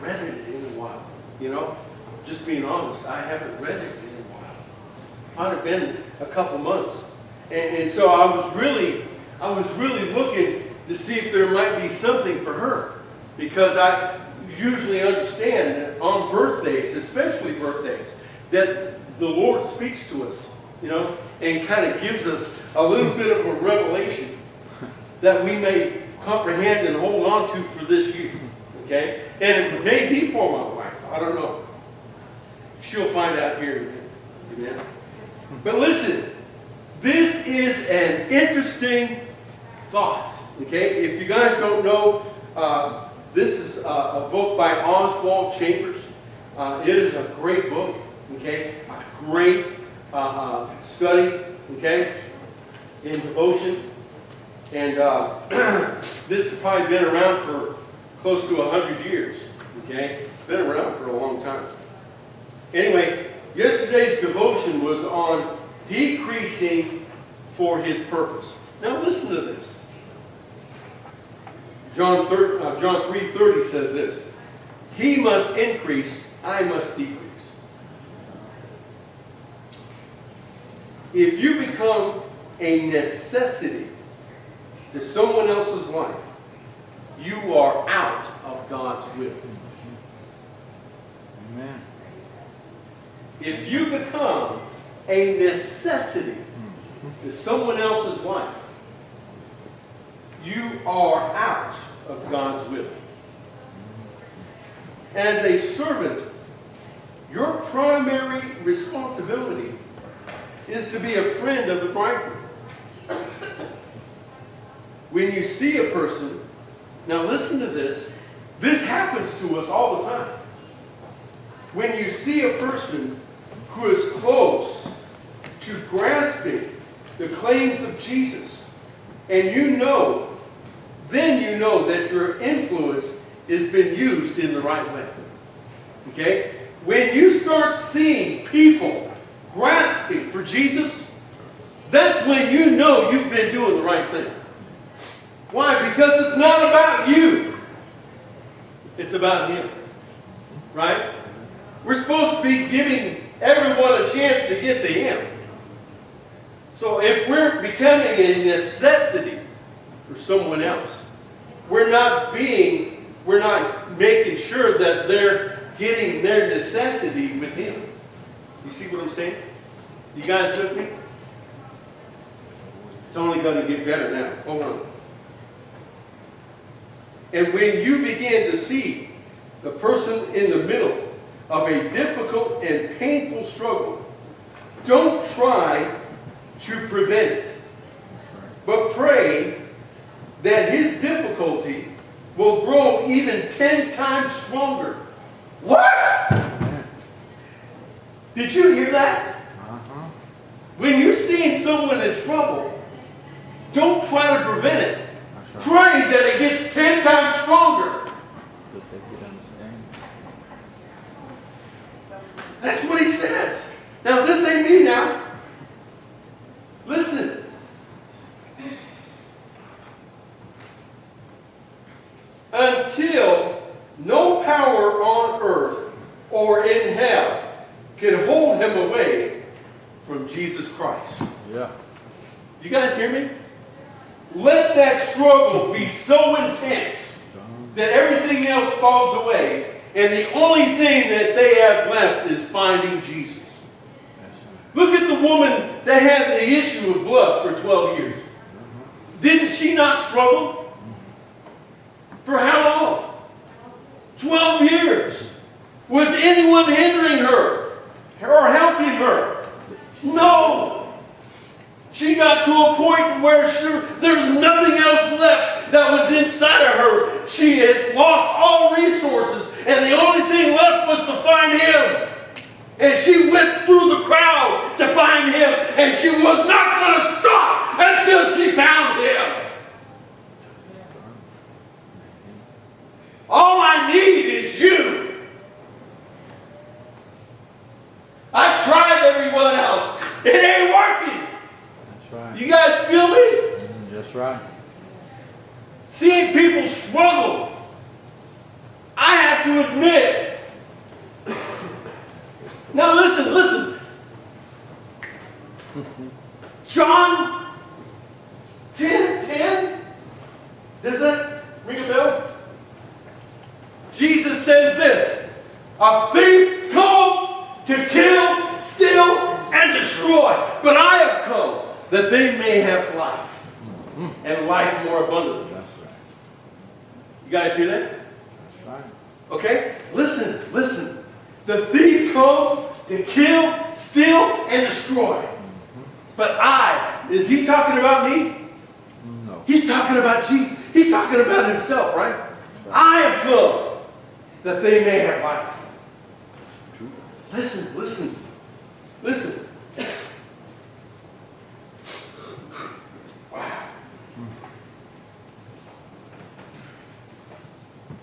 haven't read it in a while. You know, just being honest, I haven't read it in a while. Might have been a couple months. And so I was really looking to see if there might be something for her. Because I usually understand that on birthdays, especially birthdays, that the Lord speaks to us, you know, and kind of gives us a little bit of a revelation that we may comprehend and hold on to for this year. Okay? And it may be for my wife. I don't know. She'll find out here in a minute. Amen? But listen, this is an interesting thought. Okay? If you guys don't know, this is a book by Oswald Chambers. It is a great book. Okay? A great study. Okay? In devotion. And this has probably been around for close to 100 years. Okay? It's been around for a long time. Anyway, yesterday's devotion was on decreasing for his purpose. Now listen to this. John 3:30 says this. He must increase, I must decrease. If you become a necessity to someone else's life, you are out of God's will. Amen. If you become a necessity to someone else's life, you are out of God's will. As a servant, your primary responsibility is to be a friend of the bridegroom. When you see a person, now listen to this, this happens to us all the time. When you see a person who is close to grasping the claims of Jesus, and then you know that your influence has been used in the right way. Okay? When you start seeing people grasping for Jesus, that's when you know you've been doing the right thing. Why? Because it's not about you. It's about Him. Right? We're supposed to be giving everyone a chance to get to Him. So if we're becoming a necessity for someone else, we're not making sure that they're getting their necessity with Him. You see what I'm saying? You guys with me? It's only going to get better now. Hold on. And when you begin to see the person in the middle of a difficult and painful struggle, don't try to prevent it, but pray that his difficulty will grow even 10 times stronger. What? Did you hear that? When you're seeing someone in trouble, don't try to prevent it. Pray that it gets 10 times stronger. That's what he says. Now, this ain't me now. Listen. Until no power on earth or in hell can hold him away from Jesus Christ. Yeah. You guys hear me? Let that struggle be so intense that everything else falls away, and the only thing that they have left is finding Jesus. Look at the woman that had the issue of blood for 12 years. Didn't she not struggle? For how long? 12 years. Was anyone hindering her or helping her? No. She got to a point where there was nothing else left that was inside of her. She had lost all resources, and the only thing left was to find Him. And she went through the crowd to find Him, and she was not going to stop until she found Him. All I need is you. I've tried everyone else. It ain't working. That's right. You guys feel me? That's right. Seeing people struggle, I have to admit. Now listen. John 10:10. Does that ring a bell? Jesus says this: a thief comes to kill, steal, and destroy. But I have come that they may have life, and life more abundantly. That's right. You guys hear that? That's right. Okay? Listen. The thief comes to kill, steal, and destroy. But is he talking about me? No. He's talking about Jesus. He's talking about himself, right? I have come that they may have life. True. Listen. Wow.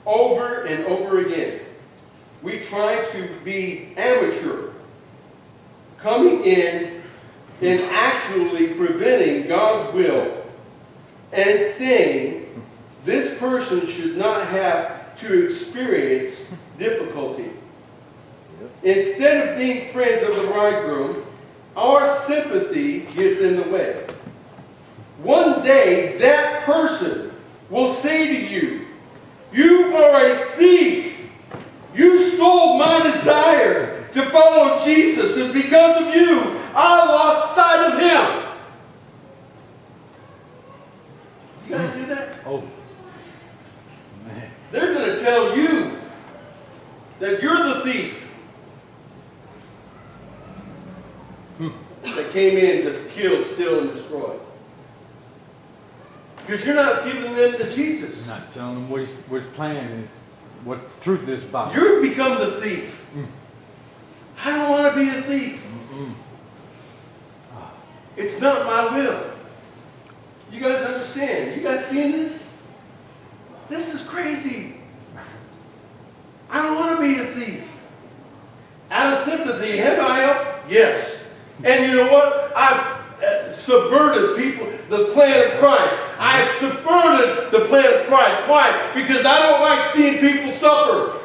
Over and over again, we try to be amateur, coming in and actually preventing God's will and saying this person should not have to experience difficulty. Instead of being friends of the bridegroom, our sympathy gets in the way. One day, that person will say to you, "You are a thief. You stole my desire to follow Jesus, and because of you, I lost sight of him." You guys see that? Oh. Man. They're going to tell you that you're the thief that came in to kill, steal, and destroy. Because you're not giving them to Jesus. Not telling them what his plan is, what the truth is about. You've become the thief. I don't want to be a thief. It's not my will. You guys understand? You guys seeing this? This is crazy. I don't want to be a thief. Out of sympathy, have I helped? Yes. And you know what? I've subverted the plan of Christ. I have subverted the plan of Christ. Why? Because I don't like seeing people suffer.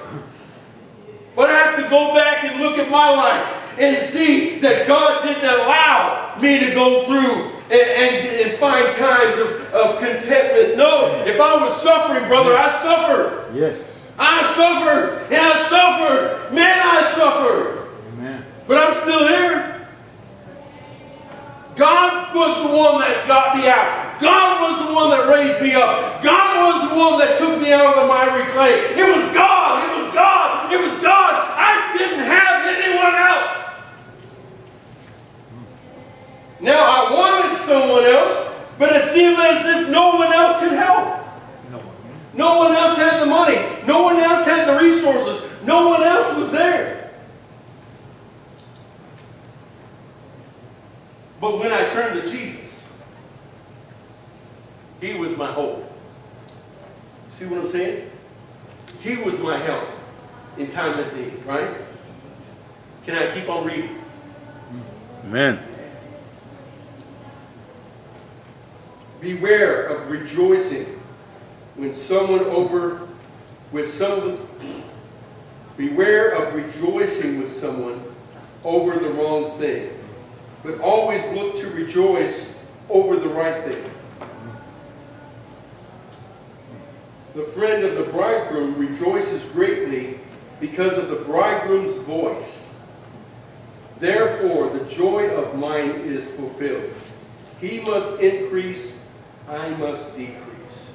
But I have to go back and look at my life and see that God didn't allow me to go through and find times of contentment. No, if I was suffering, brother, I suffered. Yes. I suffered, and I suffered. Man, I suffered. Amen. But I'm still here. God was the one that got me out. God was the one that raised me up. God was the one that took me out of the miry clay. It was God. It was God. It was God. I didn't have anyone else. Now, I wanted someone else, but it seemed as if no one else could help. No one else had the money. No one else had the resources. No one else was there. But when I turned to Jesus, He was my hope. See what I'm saying? He was my help in time of need, right? Can I keep on reading? Amen. Beware of rejoicing when beware of rejoicing with someone over the wrong thing, but always look to rejoice over the right thing. The friend of the bridegroom rejoices greatly because of the bridegroom's voice. Therefore, the joy of mine is fulfilled. He must increase, I must decrease.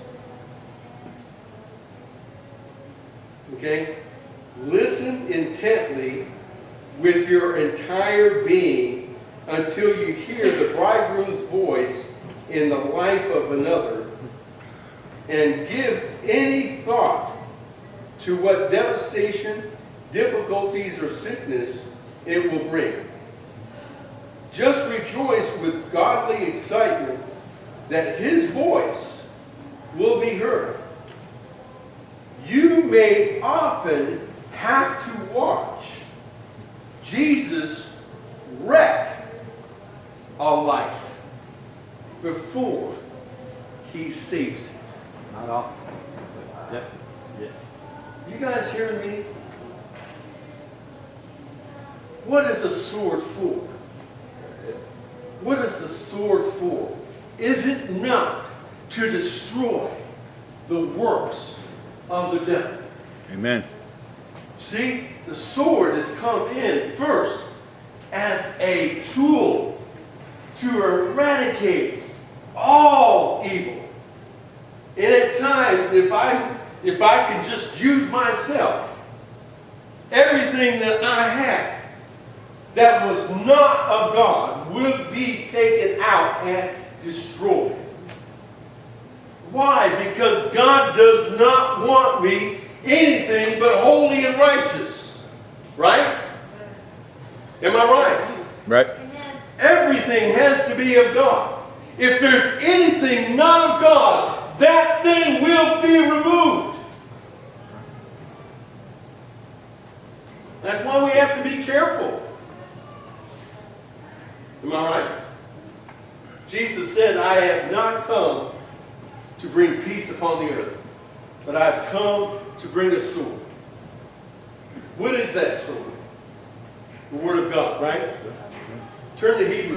Okay? Listen intently with your entire being until you hear the bridegroom's voice in the life of another, and give any thought to what devastation, difficulties, or sickness it will bring. Just rejoice with godly excitement that His voice will be heard. You may often have to watch Jesus wreck a life before He saves it. Not often, but definitely, yes. You guys hearing me? What is a sword for? What is the sword for? Is it not to destroy the works of the devil? Amen. See, the sword has come in first as a tool to eradicate all evil. And at times, if I could just use myself, everything that I had that was not of God would be taken out and destroyed. Why? Because God does not want me anything but holy and righteous. Right? Am I right? Right. Everything has to be of God. If there's anything not of God, that thing will be removed. That's why we have to be careful. Am I right? Jesus said, I have not come to bring peace upon the earth, but I have come to bring a sword. What is that sword? The Word of God, right? Turn to Hebrews.